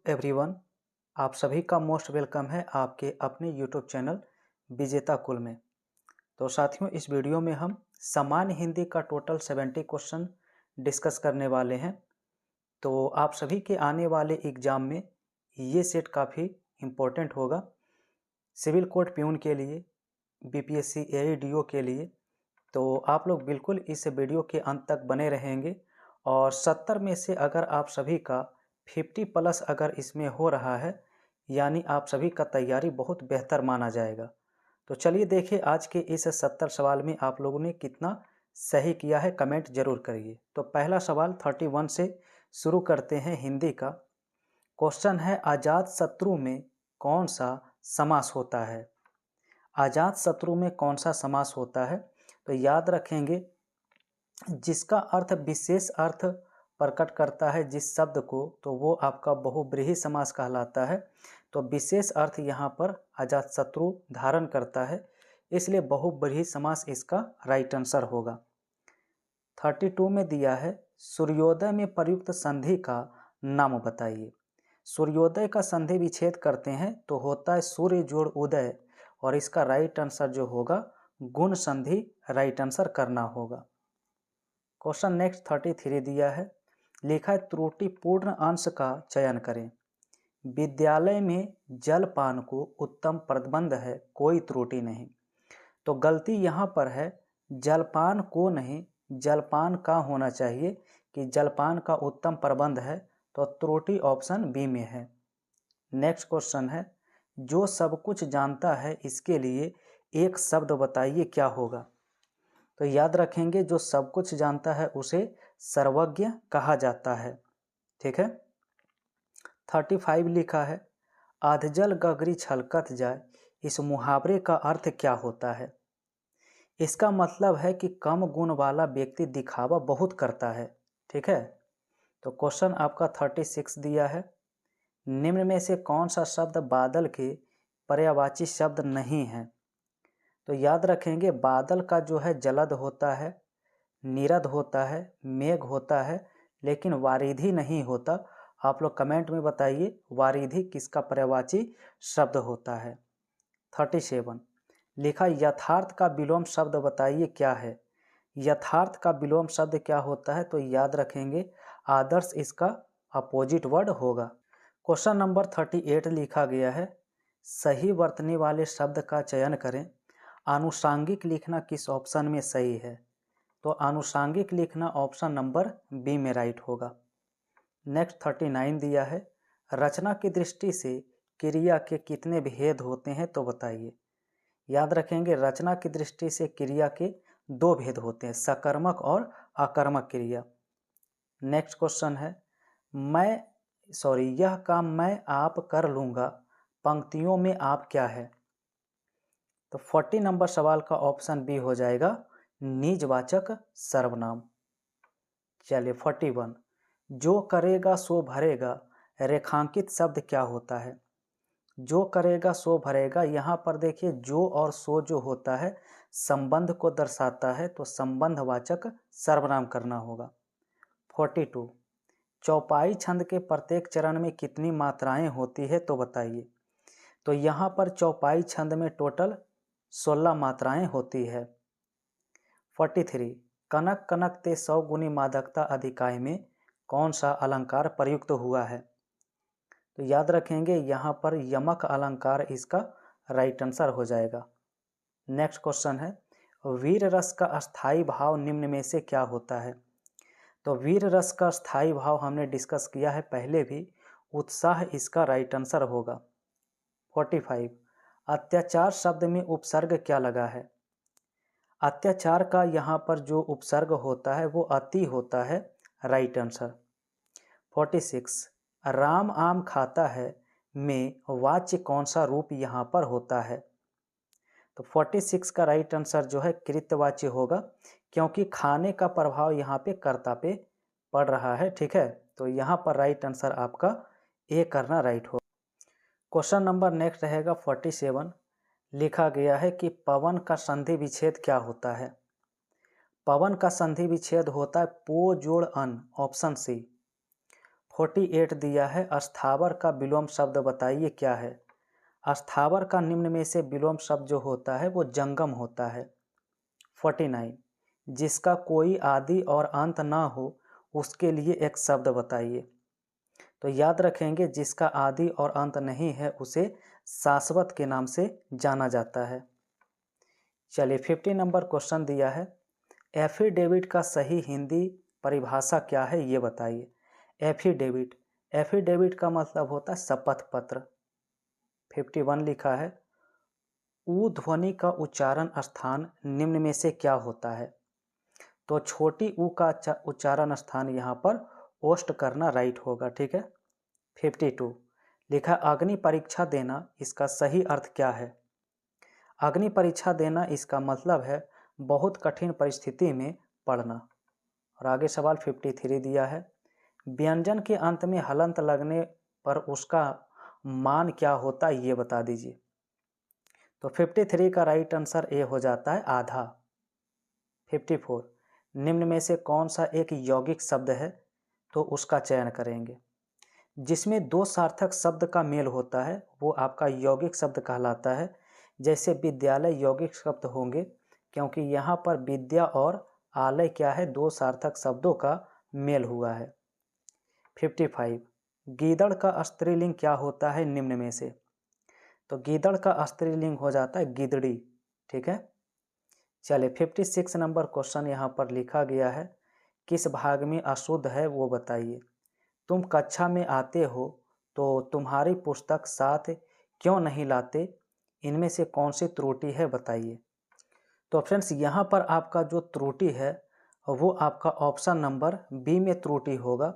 Everyone, आप सभी का मोस्ट वेलकम है आपके अपने यूट्यूब चैनल विजेता कुल में। तो साथियों, इस वीडियो में हम सामान्य हिंदी का टोटल 70 क्वेश्चन डिस्कस करने वाले हैं। तो आप सभी के आने वाले एग्ज़ाम में ये सेट काफ़ी इम्पोर्टेंट होगा, सिविल कोर्ट प्यून के लिए, बीपीएससी एडीओ के लिए। तो आप लोग बिल्कुल इस वीडियो के अंत तक बने रहेंगे और 70 में से अगर आप सभी का 50 प्लस अगर इसमें हो रहा है, यानी आप सभी का तैयारी बहुत बेहतर माना जाएगा। तो चलिए देखिए आज के इस 70 सवाल में आप लोगों ने कितना सही किया है, कमेंट जरूर करिए। तो पहला सवाल 31 से शुरू करते हैं हिंदी का। क्वेश्चन है, अजात शत्रु में कौन सा समास होता है? अजात शत्रु में कौन सा समास होता है? तो याद रखेंगे, जिसका अर्थ विशेष अर्थ प्रकट करता है जिस शब्द को, तो वो आपका बहुब्रीहि समास कहलाता है। तो विशेष अर्थ यहाँ पर अजातशत्रु धारण करता है, इसलिए बहुब्रीहि समास इसका राइट आंसर होगा। 32 में दिया है, सूर्योदय में प्रयुक्त संधि का नाम बताइए। सूर्योदय का संधि विच्छेद करते हैं तो होता है सूर्य जोड़ उदय, और इसका राइट आंसर जो होगा गुण संधि राइट आंसर करना होगा। क्वेश्चन नेक्स्ट 33 दिया है, लिखा है त्रुटिपूर्ण अंश का चयन करें। विद्यालय में जलपान को उत्तम प्रबंध है, कोई त्रुटि नहीं। तो गलती यहाँ पर है जलपान को नहीं, जलपान का होना चाहिए कि जलपान का उत्तम प्रबंध है, तो त्रुटि ऑप्शन बी में है। नेक्स्ट क्वेश्चन है, जो सब कुछ जानता है इसके लिए एक शब्द बताइए क्या होगा? तो याद रखेंगे, जो सब कुछ जानता है उसे सर्वज्ञ कहा जाता है। ठीक है। 35 लिखा है, आधजल गगरी छलकत जाए, इस मुहावरे का अर्थ क्या होता है? इसका मतलब है कि कम गुण वाला व्यक्ति दिखावा बहुत करता है। ठीक है। तो क्वेश्चन आपका 36 दिया है, निम्न में से कौन सा शब्द बादल के पर्यायवाची शब्द नहीं है? तो याद रखेंगे, बादल का जो है जलद होता है, नीरद होता है, मेघ होता है, लेकिन वारिधि नहीं होता। आप लोग कमेंट में बताइए वारिधि किसका पर्यायवाची शब्द होता है। 37 लिखा, यथार्थ का विलोम शब्द बताइए क्या है? यथार्थ का विलोम शब्द क्या होता है? तो याद रखेंगे आदर्श इसका अपोजिट वर्ड होगा। क्वेश्चन नंबर 38 लिखा गया है, सही वर्तने वाले शब्द का चयन करें। आनुषांगिक लिखना किस ऑप्शन में सही है? तो आनुषांगिक लिखना ऑप्शन नंबर बी में राइट होगा। नेक्स्ट 39 दिया है, रचना की दृष्टि से क्रिया के कितने भेद होते हैं तो बताइए। याद रखेंगे, रचना की दृष्टि से क्रिया के दो भेद होते हैं, सकर्मक और अकर्मक क्रिया। नेक्स्ट क्वेश्चन है, यह काम मैं आप कर लूँगा, पंक्तियों में आप क्या है? तो 40 नंबर सवाल का ऑप्शन बी हो जाएगा निजवाचक सर्वनाम। चलिए 41, जो करेगा सो भरेगा, रेखांकित शब्द क्या होता है? जो करेगा सो भरेगा, यहाँ पर देखिए जो और सो जो होता है संबंध को दर्शाता है, तो संबंधवाचक सर्वनाम करना होगा। 42, चौपाई छंद के प्रत्येक चरण में कितनी मात्राएं होती है तो बताइए। तो यहाँ पर चौपाई छंद में टोटल 16 मात्राएं होती है। 43, कनक कनक ते 100 गुनी मादकता अधिकाय में कौन सा अलंकार प्रयुक्त हुआ है? तो याद रखेंगे, यहाँ पर यमक अलंकार इसका राइट आंसर हो जाएगा। नेक्स्ट क्वेश्चन है, वीर रस का स्थायी भाव निम्न में से क्या होता है? तो वीर रस का स्थायी भाव हमने डिस्कस किया है पहले भी, उत्साह इसका राइट आंसर होगा। 45, अत्याचार शब्द में उपसर्ग क्या लगा है? अत्याचार का यहाँ पर जो उपसर्ग होता है वो अति होता है, राइट आंसर। 46, राम आम खाता है में वाच्य कौन सा रूप यहाँ पर होता है? तो 46 का राइट आंसर जो है कृत्यवाच्य होगा, क्योंकि खाने का प्रभाव यहाँ पे कर्ता पे पड़ रहा है। ठीक है, तो यहाँ पर राइट आंसर आपका ए करना राइट होगा। क्वेश्चन नंबर नेक्स्ट रहेगा 47, लिखा गया है कि पवन का संधि विच्छेद क्या होता है? पवन का संधि विच्छेद होता है पो जोड़ अन, ऑप्शन सी। 48 दिया है, अस्थावर का विलोम शब्द बताइए क्या है। अस्थावर का निम्न में से विलोम शब्द जो होता है वो जंगम होता है। 49 जिसका कोई आदि और अंत ना हो उसके लिए एक शब्द बताइए। तो याद रखेंगे, जिसका आदि और अंत नहीं है उसे शाश्वत के नाम से जाना जाता है। चलिए 50 नंबर क्वेश्चन दिया है, एफिडेविट का सही हिंदी परिभाषा क्या है ये बताइए। एफिडेविट, एफिडेविट का मतलब होता है शपथ पत्र। 51 लिखा है, ऊ ध्वनि का उच्चारण स्थान निम्न में से क्या होता है। तो छोटी ऊ का उच्चारण स्थान यहाँ पर ओष्ठ करना राइट होगा, ठीक है। 52 लिखा, अग्नि परीक्षा देना, इसका सही अर्थ क्या है। अग्नि परीक्षा देना इसका मतलब है बहुत कठिन परिस्थिति में पड़ना। और आगे सवाल 53 दिया है, व्यंजन के अंत में हलंत लगने पर उसका मान क्या होता है ये बता दीजिए। तो 53 का राइट आंसर ए हो जाता है आधा। 54 निम्न में से कौन सा एक यौगिक शब्द है, तो उसका चयन करेंगे। जिसमें दो सार्थक शब्द का मेल होता है वो आपका यौगिक शब्द कहलाता है। जैसे विद्यालय यौगिक शब्द होंगे, क्योंकि यहाँ पर विद्या और आलय क्या है, दो सार्थक शब्दों का मेल हुआ है। 55 गीदड़ का स्त्रीलिंग क्या होता है निम्न में से। तो गीदड़ का स्त्रीलिंग हो जाता है गिदड़ी, ठीक है। चलिए 56 नंबर क्वेश्चन यहाँ पर लिखा गया है, किस भाग में अशुद्ध है वो बताइए। तुम कक्षा में आते हो तो तुम्हारी पुस्तक साथ क्यों नहीं लाते, इनमें से कौन सी त्रुटि है बताइए। तो फ्रेंड्स यहाँ पर आपका जो त्रुटि है वो आपका ऑप्शन नंबर बी में त्रुटि होगा,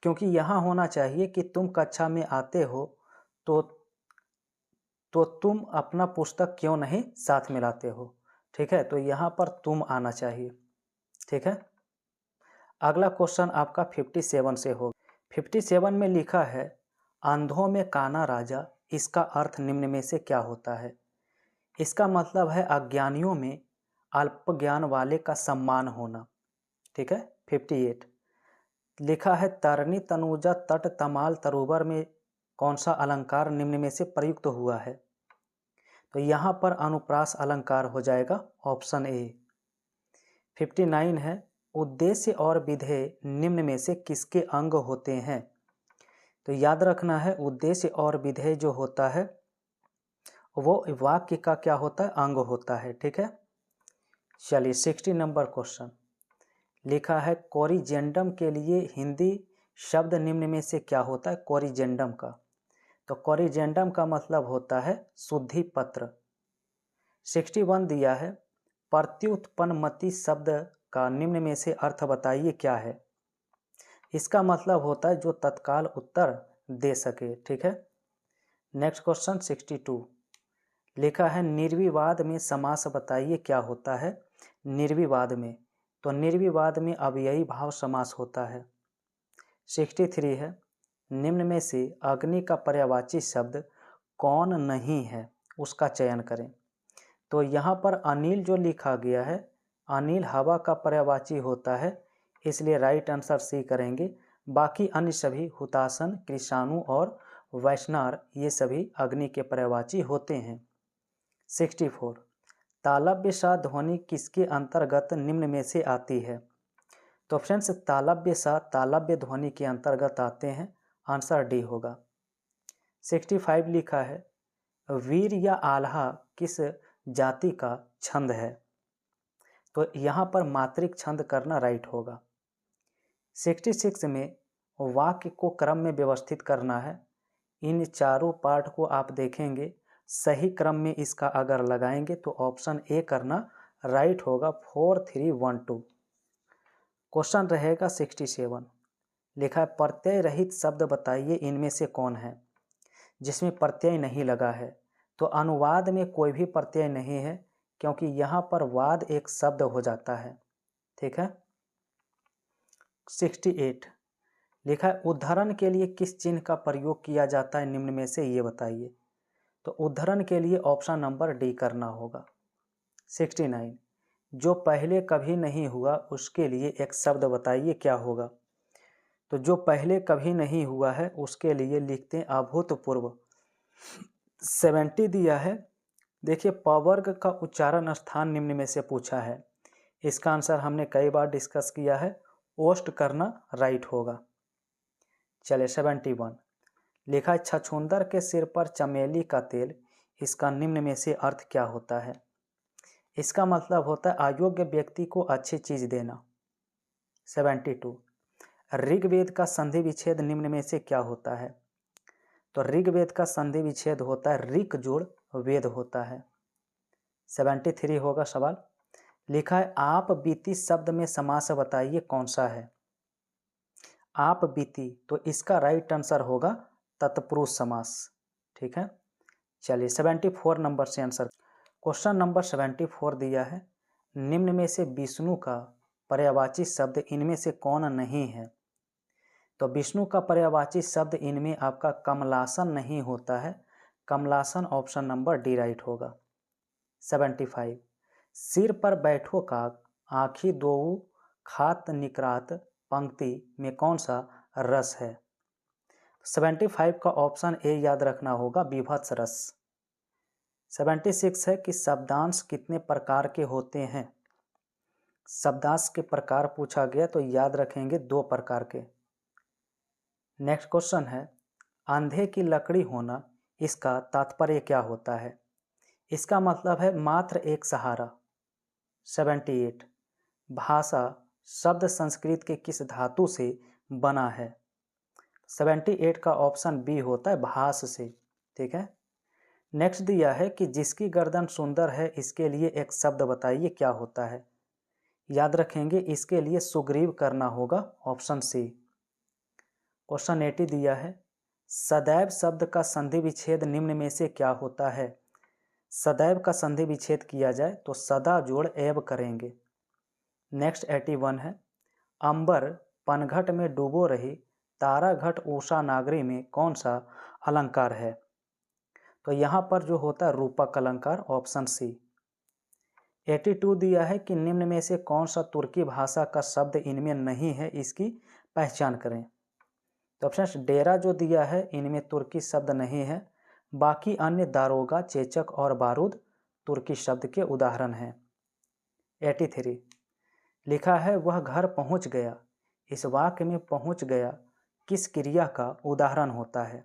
क्योंकि यहाँ होना चाहिए कि तुम कक्षा में आते हो तो तुम अपना पुस्तक क्यों नहीं साथ में लाते हो, ठीक है। तो यहाँ पर तुम आना चाहिए, ठीक है। अगला क्वेश्चन आपका 57 से होगा। 57 में लिखा है, अंधों में काना राजा, इसका अर्थ निम्न में से क्या होता है। इसका मतलब है अज्ञानियों में अल्प ज्ञान वाले का सम्मान होना, ठीक है। 58 लिखा है, तरनी तनुजा तट तमाल तरुबर में कौन सा अलंकार निम्न में से प्रयुक्त हुआ है। तो यहाँ पर अनुप्रास अलंकार हो जाएगा, ऑप्शन ए। 59 है, उद्देश्य और विधेय निम्न में से किसके अंग होते हैं। तो याद रखना है, उद्देश्य और विधेय जो होता है वो वाक्य का क्या होता है, अंग होता है, ठीक है। चलिए 60 नंबर क्वेश्चन लिखा है, कोरिजेंडम के लिए हिंदी शब्द निम्न में से क्या होता है। कोरिजेंडम का, तो कोरिजेंडम का मतलब होता है शुद्धि पत्र। 61 दिया है, प्रत्युत्पन्नमति शब्द का निम्न में से अर्थ बताइए क्या है। इसका मतलब होता है जो तत्काल उत्तर दे सके, ठीक है। नेक्स्ट क्वेश्चन 62 लिखा है, निर्विवाद में समास बताइए क्या होता है। निर्विवाद में, तो निर्विवाद में अव्ययी भाव समास होता है। 63 है, निम्न में से अग्नि का पर्यायवाची शब्द कौन नहीं है, उसका चयन करें। तो यहाँ पर अनिल जो लिखा गया है, अनिल हवा का पर्यायवाची होता है, इसलिए राइट आंसर सी करेंगे। बाकी अन्य सभी हुतासन, कृषाणु और वैष्णार ये सभी अग्नि के पर्यायवाची होते हैं। 64 तालव्य सा ध्वनि किसके अंतर्गत निम्न में से आती है। तो फ्रेंड्स तालव्य सा तालव्य ध्वनि के अंतर्गत आते हैं, आंसर डी होगा। 65 लिखा है, वीर या आल्हा किस जाति का छंद है। तो यहाँ पर मात्रिक छंद करना राइट होगा। 66 में वाक्य को क्रम में व्यवस्थित करना है। इन चारों पार्ट को आप देखेंगे, सही क्रम में इसका अगर लगाएंगे तो ऑप्शन ए करना राइट होगा, 4312। क्वेश्चन रहेगा 67 लिखा है, प्रत्यय रहित शब्द बताइए इनमें से कौन है। जिसमें प्रत्यय नहीं लगा है, तो अनुवाद में कोई भी प्रत्यय नहीं है, क्योंकि यहाँ पर वाद एक शब्द हो जाता है, ठीक है। 68 लिखा है, उद्धरण के लिए किस चिन्ह का प्रयोग किया जाता है निम्न में से ये बताइए। तो उद्धरण के लिए ऑप्शन नंबर डी करना होगा। 69 जो पहले कभी नहीं हुआ उसके लिए एक शब्द बताइए क्या होगा। तो जो पहले कभी नहीं हुआ है उसके लिए लिखते हैं अभूतपूर्व। 70 दिया है। देखिए पवर्ग का उच्चारण स्थान निम्न में से पूछा है। इसका आंसर हमने कई बार डिस्कस किया है, ओस्ट करना राइट होगा। चलिए 71 लिखा है छछूंदर के सिर पर चमेली का तेल, इसका निम्न में से अर्थ क्या होता है? इसका मतलब होता है अयोग्य व्यक्ति को अच्छी चीज देना। 72 ऋग्वेद का संधि विच्छेद निम्न में से क्या होता है? तो ऋग्वेद का संधि विच्छेद होता है ऋक जोड़ वेद होता है। 73 होगा सवाल। लिखा है आप बीती शब्द में समास बताइए कौन सा है? आप बीती, तो इसका राइट आंसर होगा तत्पुरुष समास। ठीक है, चलिए 74 नंबर से आंसर। क्वेश्चन नंबर 74 दिया है निम्न में से विष्णु का पर्यायवाची शब्द इनमें से कौन नहीं है? तो विष्णु का पर्यायवाची शब्द इनमें आपका कमलासन नहीं होता है। कमलासन ऑप्शन नंबर डी राइट होगा। 75 सिर पर बैठो काक आँखी दोऊ खात निकरात पंक्ति में कौन सा रस है? 75 का ऑप्शन ए याद रखना होगा, विभत्स रस। 76 है कि शब्दांश कितने प्रकार के होते हैं? शब्दांश के प्रकार पूछा गया तो याद रखेंगे 2 प्रकार के। नेक्स्ट क्वेश्चन है अंधे की लकड़ी होना, इसका तात्पर्य क्या होता है? इसका मतलब है मात्र एक सहारा। 78 भाषा शब्द संस्कृत के किस धातु से बना है? 78 का ऑप्शन बी होता है भास से। ठीक है, नेक्स्ट दिया है कि जिसकी गर्दन सुंदर है इसके लिए एक शब्द बताइए क्या होता है? याद रखेंगे इसके लिए सुग्रीव करना होगा, ऑप्शन सी। क्वेश्चन 80 दिया है सदैव शब्द का संधि विच्छेद निम्न में से क्या होता है? सदैव का संधि विच्छेद किया जाए तो सदा जोड़ एव करेंगे। नेक्स्ट 81 है अंबर पनघट में डूबो रही तारा घट उषा नागरी में कौन सा अलंकार है? तो यहाँ पर जो होता है रूपक अलंकार, ऑप्शन सी। 82 दिया है कि निम्न में से कौन सा तुर्की भाषा का शब्द इनमें नहीं है, इसकी पहचान करें। तो ऑप्शन डेरा जो दिया है इनमें तुर्की शब्द नहीं है, बाकी अन्य दारोगा चेचक और बारूद तुर्की शब्द के उदाहरण हैं। 83 लिखा है वह घर पहुंच गया, इस वाक्य में पहुंच गया किस क्रिया का उदाहरण होता है?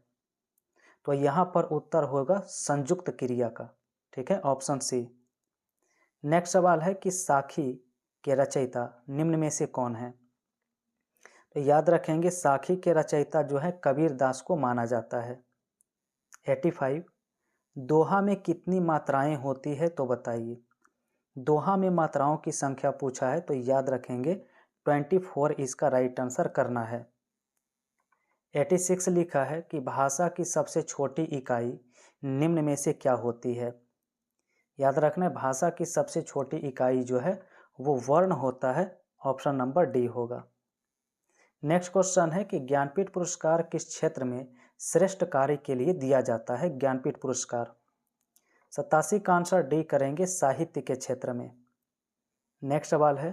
तो यहाँ पर उत्तर होगा संयुक्त क्रिया का। ठीक है, ऑप्शन सी। नेक्स्ट सवाल है कि साखी के रचयिता निम्न में से कौन है? तो याद रखेंगे साखी के रचयिता जो है कबीर दास को माना जाता है। 85 दोहा में कितनी मात्राएं होती है तो बताइए। दोहा में मात्राओं की संख्या पूछा है तो याद रखेंगे 24 इसका राइट आंसर करना है। 86 लिखा है कि भाषा की सबसे छोटी इकाई निम्न में से क्या होती है? याद रखना है भाषा की सबसे छोटी इकाई जो है वो वर्ण होता है, ऑप्शन नंबर डी होगा। नेक्स्ट क्वेश्चन है कि ज्ञानपीठ पुरस्कार किस क्षेत्र में श्रेष्ठ कार्य के लिए दिया जाता है? ज्ञानपीठ पुरस्कार 87 का आंसर डी करेंगे, साहित्य के क्षेत्र में। नेक्स्ट सवाल है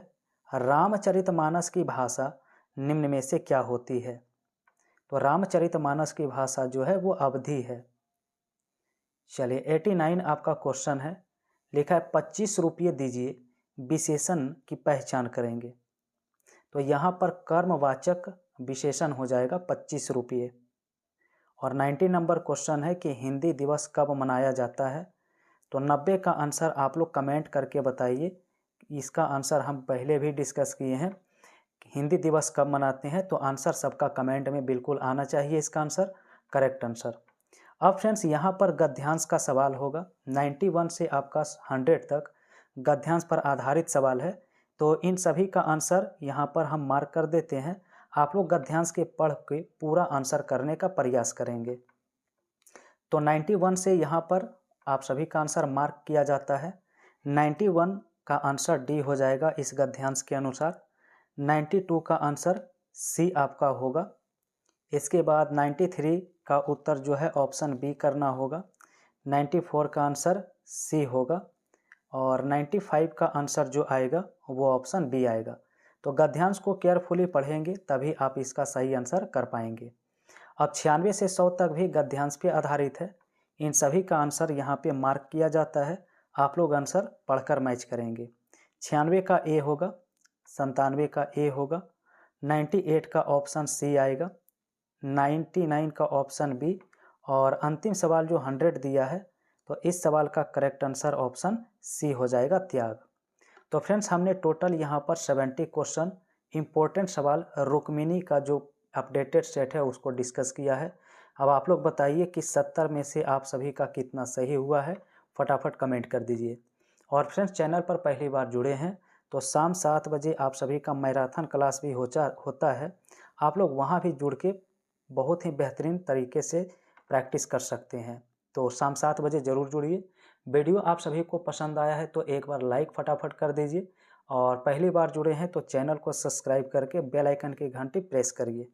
रामचरितमानस की भाषा निम्न में से क्या होती है? तो रामचरितमानस की भाषा जो है वो अवधी है। चलिए 89 आपका क्वेश्चन है, लिखा है 25 रुपये दीजिए विशेषण की पहचान करेंगे। तो यहाँ पर कर्मवाचक विशेषण हो जाएगा 25 रुपये। और 90 नंबर क्वेश्चन है कि हिंदी दिवस कब मनाया जाता है? तो 90 का आंसर आप लोग कमेंट करके बताइए। इसका आंसर हम पहले भी डिस्कस किए हैं, हिंदी दिवस कब मनाते हैं, तो आंसर सबका कमेंट में बिल्कुल आना चाहिए इसका आंसर, करेक्ट आंसर। अब फ्रेंड्स यहाँ पर गद्यांश का सवाल होगा। 91 से आपका 100 तक गद्यांश पर आधारित सवाल है, तो इन सभी का आंसर यहाँ पर हम मार्क कर देते हैं। आप लोग गद्यांश के पढ़ के पूरा आंसर करने का प्रयास करेंगे। तो 91 से यहाँ पर आप सभी का आंसर मार्क किया जाता है। 91 का आंसर डी हो जाएगा इस गद्यांश के अनुसार। 92 का आंसर सी आपका होगा। इसके बाद 93 का उत्तर जो है ऑप्शन बी करना होगा। 94 का आंसर सी होगा और 95 का आंसर जो आएगा वो ऑप्शन बी आएगा। तो गद्यांश को केयरफुली पढ़ेंगे तभी आप इसका सही आंसर कर पाएंगे। अब 96 से 100 तक भी गद्यांश पे आधारित है। इन सभी का आंसर यहाँ पे मार्क किया जाता है। आप लोग आंसर पढ़कर मैच करेंगे। 96 का ए होगा, 97 का ए होगा, 98 का ऑप्शन सी आएगा, 99 का ऑप्शन बी, और अंतिम सवाल जो 100 दिया है, तो इस सवाल का करेक्ट आंसर ऑप्शन सी हो जाएगा, त्याग। तो फ्रेंड्स, हमने टोटल यहाँ पर 70 क्वेश्चन इम्पोर्टेंट सवाल रुक्मिणी का जो अपडेटेड सेट है उसको डिस्कस किया है। अब आप लोग बताइए कि 70 में से आप सभी का कितना सही हुआ है, फटाफट कमेंट कर दीजिए। और फ्रेंड्स, चैनल पर पहली बार जुड़े हैं तो शाम 7 बजे आप सभी का मैराथन क्लास भी होता है। आप लोग वहाँ भी जुड़ के बहुत ही बेहतरीन तरीके से प्रैक्टिस कर सकते हैं। तो शाम 7 बजे ज़रूर जुड़िए। वीडियो आप सभी को पसंद आया है तो एक बार लाइक फटाफट कर दीजिए, और पहली बार जुड़े हैं तो चैनल को सब्सक्राइब करके बेल आइकन की घंटी प्रेस करिए।